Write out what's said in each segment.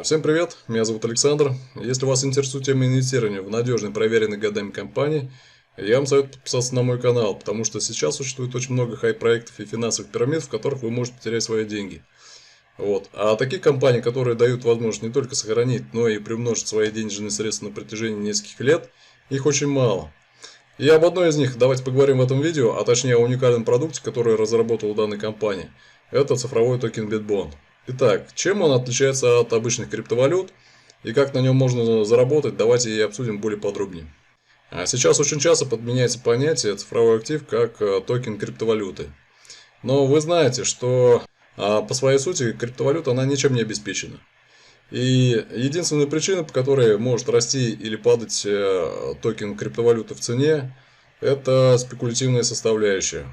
Всем привет, меня зовут Александр. Если вас интересует тема инвестирования в надежные, проверенные годами компании, я вам советую подписаться на мой канал, потому что сейчас существует очень много хай-проектов и финансовых пирамид, в которых вы можете потерять свои деньги. А такие компании, которые дают возможность не только сохранить, но и приумножить свои денежные средства на протяжении нескольких лет, их очень мало. И об одной из них давайте поговорим в этом видео, а точнее о уникальном продукте, который разработала данная компания. Это цифровой токен BitBond. Итак, чем он отличается от обычных криптовалют и как на нем можно заработать, давайте и обсудим более подробнее. Сейчас очень часто подменяется понятие цифровой актив как токен криптовалюты. Но вы знаете, что по своей сути криптовалюта она ничем не обеспечена. И единственная причина, по которой может расти или падать токен криптовалюты в цене, это спекулятивная составляющая.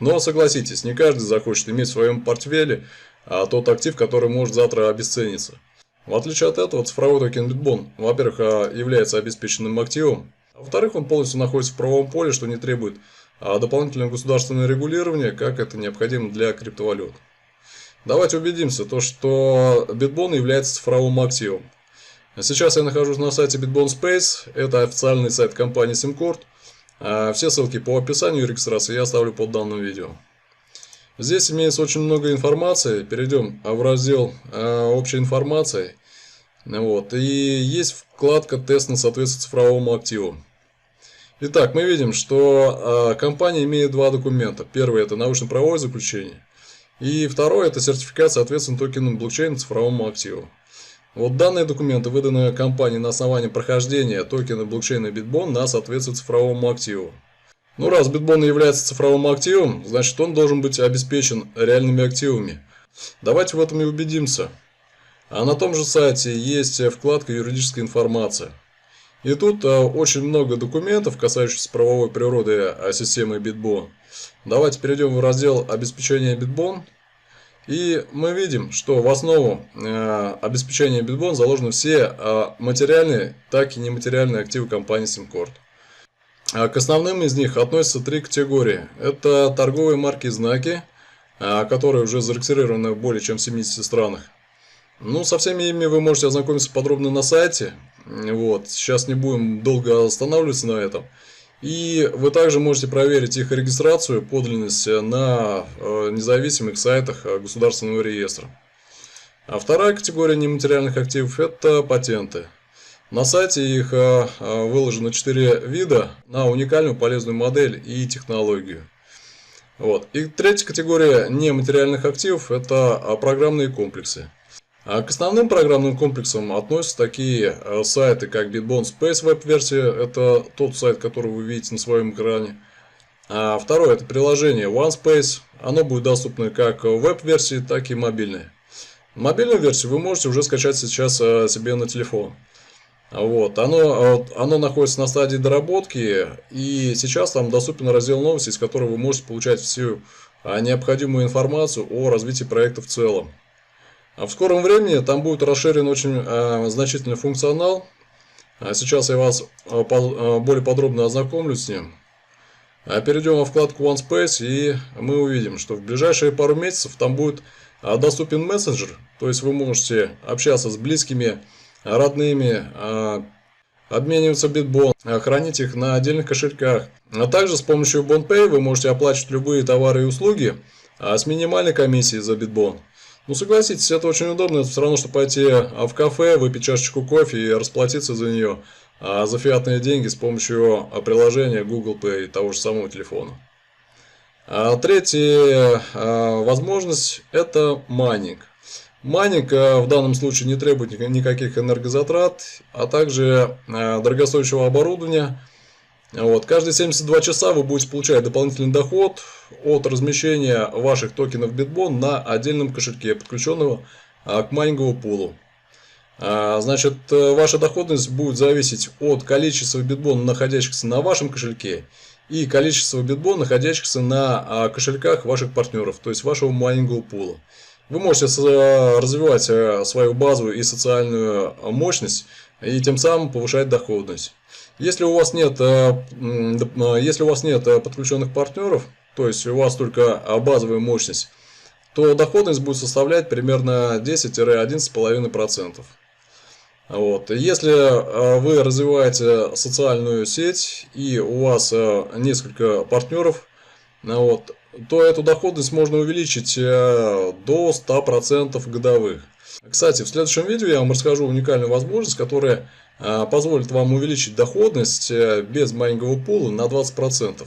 Но согласитесь, не каждый захочет иметь в своем портфеле тот актив, который может завтра обесцениться. В отличие от этого, цифровой токен BitBond, во-первых, является обеспеченным активом, а во-вторых, он полностью находится в правовом поле, что не требует дополнительного государственного регулирования, как это необходимо для криптовалют. Давайте убедимся, что BitBond является цифровым активом. Сейчас я нахожусь на сайте BitBond Space, это официальный сайт компании SimCourt. Все ссылки по описанию и регистрации я оставлю под данным видео. Здесь имеется очень много информации. Перейдем в раздел общей информации. И есть вкладка тест на соответствие цифровому активу. Итак, мы видим, что компания имеет два документа. Первый — это научно-правовое заключение. И второй — это сертификат соответствия токену блокчейна цифровому активу. Данные документы выданы компанией на основании прохождения токена блокчейна BitBond на соответствие цифровому активу. Раз BitBond является цифровым активом, значит он должен быть обеспечен реальными активами. Давайте в этом и убедимся. На том же сайте есть вкладка «Юридическая информация». И тут очень много документов, касающихся правовой природы системы BitBond. Давайте перейдем в раздел «Обеспечение BitBond». И мы видим, что в основу обеспечения BitBond заложены все материальные, так и нематериальные активы компании SimCourt. К основным из них относятся три категории. Это торговые марки и знаки, которые уже зарегистрированы в более чем 70 странах. Со всеми ими вы можете ознакомиться подробно на сайте. Сейчас не будем долго останавливаться на этом. И вы также можете проверить их регистрацию, подлинность на независимых сайтах государственного реестра. Вторая категория нематериальных активов – это патенты. На сайте их выложено 4 вида на уникальную полезную модель и технологию. И третья категория нематериальных активов – это программные комплексы. К основным программным комплексам относятся такие сайты, как BitBond Space веб-версия, это тот сайт, который вы видите на своем экране. Второе – это приложение OneSpace, оно будет доступно как в веб-версии, так и мобильной. Мобильную версию вы можете уже скачать сейчас себе на телефон. Оно находится на стадии доработки, и сейчас там доступен раздел новости, из которого вы можете получать всю необходимую информацию о развитии проекта в целом. В скором времени там будет расширен очень значительный функционал. Сейчас я вас более подробно ознакомлю с ним. Перейдем во вкладку OneSpace, и мы увидим, что в ближайшие пару месяцев там будет доступен мессенджер. То есть вы можете общаться с близкими, родными, обмениваться BitBond, хранить их на отдельных кошельках. А также с помощью BondPay вы можете оплачивать любые товары и услуги с минимальной комиссией за BitBond. Согласитесь, это очень удобно, это все равно, что пойти в кафе, выпить чашечку кофе и расплатиться за нее за фиатные деньги с помощью приложения Google Pay, того же самого телефона. Третья возможность – это майнинг. Майнинг в данном случае не требует никаких энергозатрат, а также дорогостоящего оборудования. Каждые 72 часа вы будете получать дополнительный доход от размещения ваших токенов BitBond на отдельном кошельке, подключенного к майнинговому пулу. Ваша доходность будет зависеть от количества BitBond, находящихся на вашем кошельке, и количества BitBond, находящихся на кошельках ваших партнеров, то есть вашего майнингового пула. Вы можете развивать свою базовую и социальную мощность и тем самым повышать доходность. Если у вас нет подключенных партнеров, то есть у вас только базовая мощность, то доходность будет составлять примерно 10-11,5%. Вот. Если вы развиваете социальную сеть и у вас несколько партнеров, вот, то эту доходность можно увеличить до 100% годовых. Кстати, в следующем видео я вам расскажу уникальную возможность, которая позволит вам увеличить доходность без майнингового пула на 20%.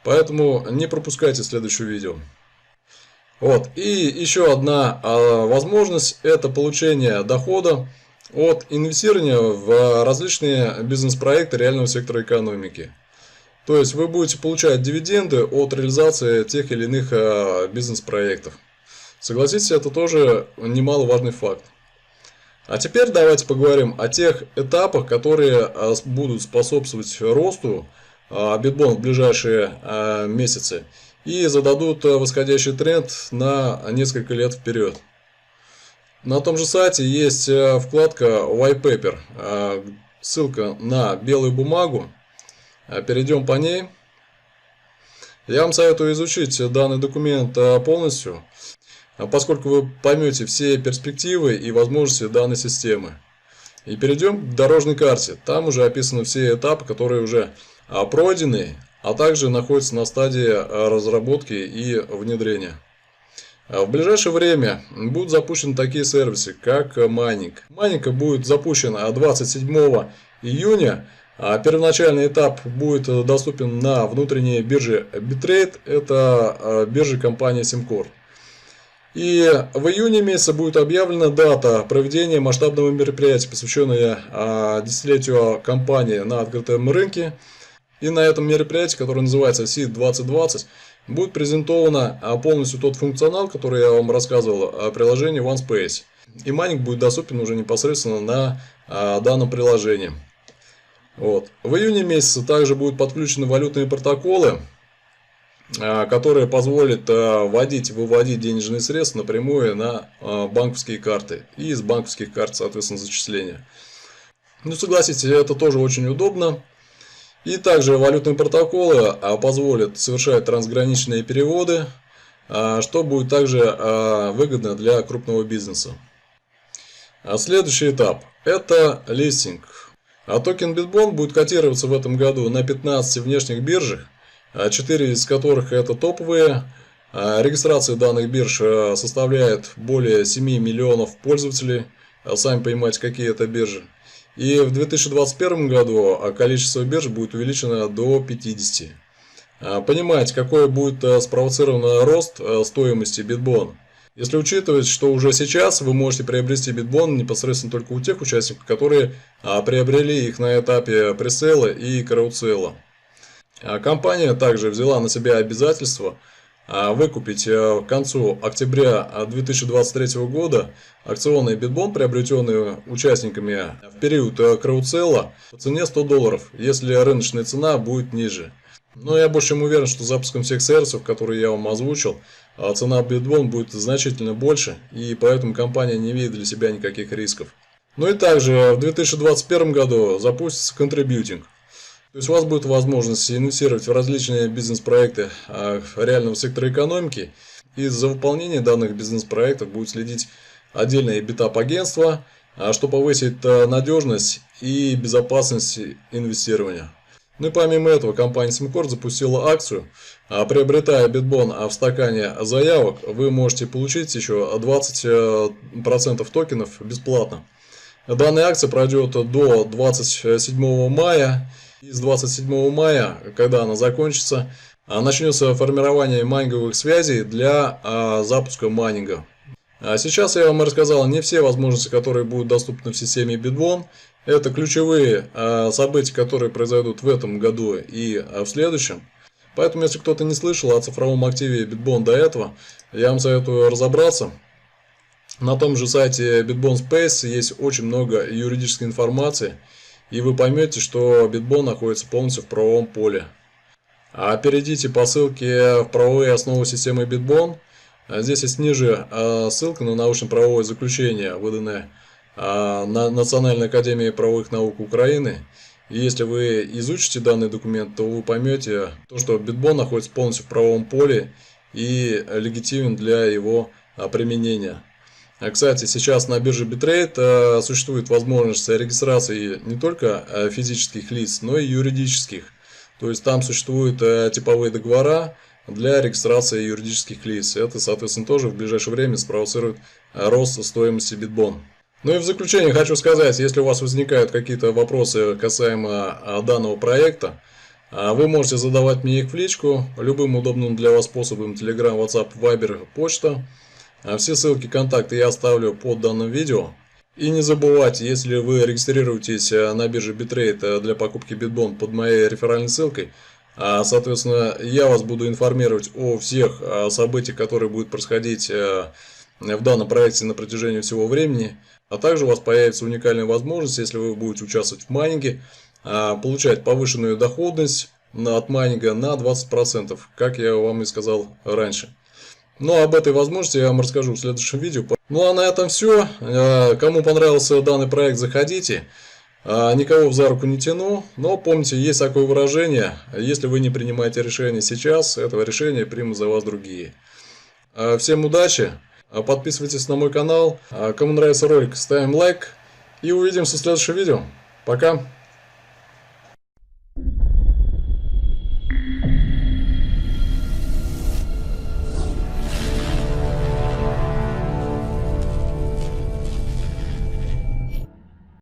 Поэтому не пропускайте следующее видео. Вот. И еще одна возможность — это получение дохода от инвестирования в различные бизнес-проекты реального сектора экономики. То есть вы будете получать дивиденды от реализации тех или иных бизнес-проектов. Согласитесь, это тоже немаловажный факт. А теперь давайте поговорим о тех этапах, которые будут способствовать росту Bitbon в ближайшие месяцы и зададут восходящий тренд на несколько лет вперед. На том же сайте есть вкладка White Paper, ссылка на белую бумагу. Перейдем по ней. Я вам советую изучить данный документ полностью, поскольку вы поймете все перспективы и возможности данной системы. И перейдем к дорожной карте. Там уже описаны все этапы, которые уже пройдены, а также находятся на стадии разработки и внедрения. В ближайшее время будут запущены такие сервисы, как майнинг. Майнинг будет запущен 27 июня. Первоначальный этап будет доступен на внутренней бирже Bitrate, это биржа компании Simcore. И в июне месяце будет объявлена дата проведения масштабного мероприятия, посвященного десятилетию компании на открытом рынке. И на этом мероприятии, которое называется SEED 2020, будет презентовано полностью тот функционал, который я вам рассказывал о приложении OneSpace. И майнинг будет доступен уже непосредственно на данном приложении. Вот. В июне месяце также будут подключены валютные протоколы, которые позволят вводить и выводить денежные средства напрямую на банковские карты. И из банковских карт, соответственно, зачисления. Ну, согласитесь, это тоже очень удобно. И также валютные протоколы позволят совершать трансграничные переводы, что будет также выгодно для крупного бизнеса. Следующий этап — это листинг. Токен Bitbon будет котироваться в этом году на 15 внешних биржах, 4 из которых это топовые. Регистрация данных бирж составляет более 7 миллионов пользователей. Сами понимаете, какие это биржи. И в 2021 году количество бирж будет увеличено до 50. Понимаете, какой будет спровоцирован рост стоимости Bitbon. Если учитывать, что уже сейчас вы можете приобрести Bitbon непосредственно только у тех участников, которые приобрели их на этапе пресейла и краудсейла. Компания также взяла на себя обязательство выкупить к концу октября 2023 года акционный Bitbon, приобретенные участниками в период краудсейла, по цене $100, если рыночная цена будет ниже. Но я больше чем уверен, что с запуском всех сервисов, которые я вам озвучил, цена Bitbon будет значительно больше, и поэтому компания не видит для себя никаких рисков. Ну и также в 2021 году запустится Contributing. То есть у вас будет возможность инвестировать в различные бизнес-проекты реального сектора экономики, и за выполнение данных бизнес-проектов будет следить отдельное битап-агентство, что повысит надежность и безопасность инвестирования. Ну и помимо этого компания Simcore запустила акцию. Приобретая Bitbon в стакане заявок, вы можете получить еще 20% токенов бесплатно. Данная акция пройдет до 27 мая. И с 27 мая, когда она закончится, начнется формирование майнинговых связей для запуска майнинга. Сейчас я вам рассказал не все возможности, которые будут доступны в системе Bitbon. Это ключевые события, которые произойдут в этом году и в следующем. Поэтому, если кто-то не слышал о цифровом активе Bitbon до этого, я вам советую разобраться. На том же сайте Bitbon Space есть очень много юридической информации, и вы поймете, что Bitbon находится полностью в правовом поле. Перейдите по ссылке в правовые основы системы Bitbon. Здесь есть ниже ссылка на научно-правовое заключение, выданное Национальной академией правовых наук Украины. И если вы изучите данный документ, то вы поймете, что Bitbon находится полностью в правовом поле и легитимен для его применения. Кстати, сейчас на бирже Bitrade существует возможность регистрации не только физических лиц, но и юридических. То есть там существуют типовые договора для регистрации юридических лиц. Это, соответственно, тоже в ближайшее время спровоцирует рост стоимости Bitbon. Ну и в заключение хочу сказать, если у вас возникают какие-то вопросы касаемо данного проекта, вы можете задавать мне их в личку любым удобным для вас способом: Telegram, WhatsApp, Viber, почта. Все ссылки, контакты я оставлю под данным видео. И не забывайте, если вы регистрируетесь на бирже Bitrade для покупки Bitbon под моей реферальной ссылкой, соответственно, я вас буду информировать о всех событиях, которые будут происходить в данном проекте на протяжении всего времени. А также у вас появится уникальная возможность, если вы будете участвовать в майнинге, получать повышенную доходность от майнинга на 20%, как я вам и сказал раньше. Но об этой возможности я вам расскажу в следующем видео. Ну а на этом все. Кому понравился данный проект, заходите. Никого за руку не тяну. Но помните, есть такое выражение: если вы не принимаете решение сейчас, этого решения примут за вас другие. Всем удачи. Подписывайтесь на мой канал. Кому нравится ролик, ставим лайк. И увидимся в следующем видео. Пока.